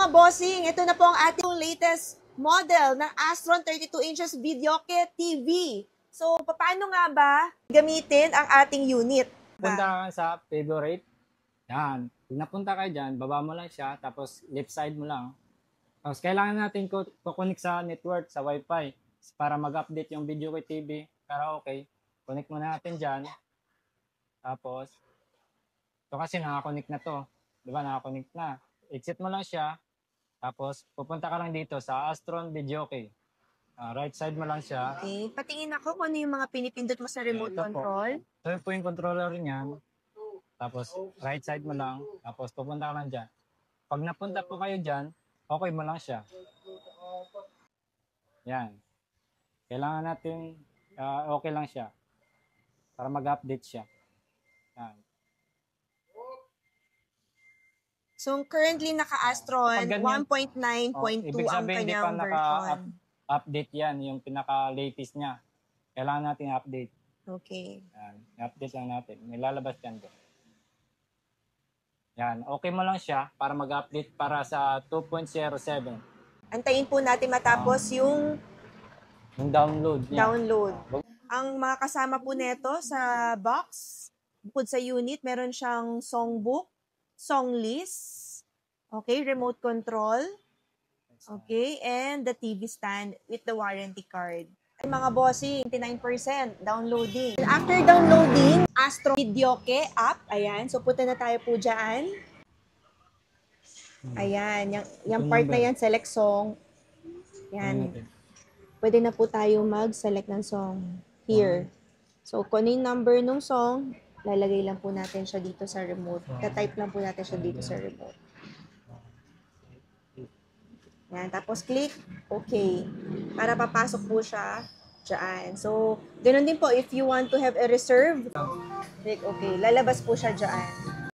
mga bossing, ito na po ang ating latest model ng Astron 32 inches Videoke TV. So, paano nga ba gamitin ang ating unit? Punta ka sa favorite. Yan. Pag napunta kayo dyan, baba mo lang siya, tapos left side mo lang. Tapos kailangan natin kukonek sa network, sa wifi, para mag-update yung Videoke TV. Para okay. Connect mo natin dyan. Tapos, ito kasi nakakonect na to. Diba, nakakonect na. Exit mo lang siya. Tapos, pupunta ka lang dito sa Astron Videoke. Right side mo lang siya. Okay. Patingin ako kung ano yung mga pinipindot mo sa remote control. Ito po yung controller niyan. Tapos, right side mo lang. Tapos, pupunta ka lang dyan. Pag napunta po kayo dyan, okay mo lang siya. Yan. Kailangan natin, okay lang siya. Para mag-update siya. Yan. So, currently naka-Astron 1.9.2 ang kanyang version. Update yan, yung pinaka-latest niya. Kailangan natin update. Okay. Yan. I-update lang natin. Nilalabas yan doon. Yan. Okay mo lang siya para mag-update para sa 2.07. Antayin po natin matapos yung download niya. Download. Ang mga kasama po nito sa box, bukod sa unit, meron siyang songbook, song list, okay, remote control, okay, and the TV stand with the warranty card. Mga bossing, 29% downloading. After downloading, Astron Videoke app, ayan, so punta na tayo po dyan. Ayan, yung part na yan, select song. Yan. Pwede na po tayo mag-select ng song here. So, kung ano yung number ng song, lalagay lang po natin siya dito sa remote. Ta-type lang po natin siya dito sa remote. Yan. Tapos, click OK. Para papasok po siya dyan. So, ganoon din po, if you want to have a reserve, click OK. Lalabas po siya dyan.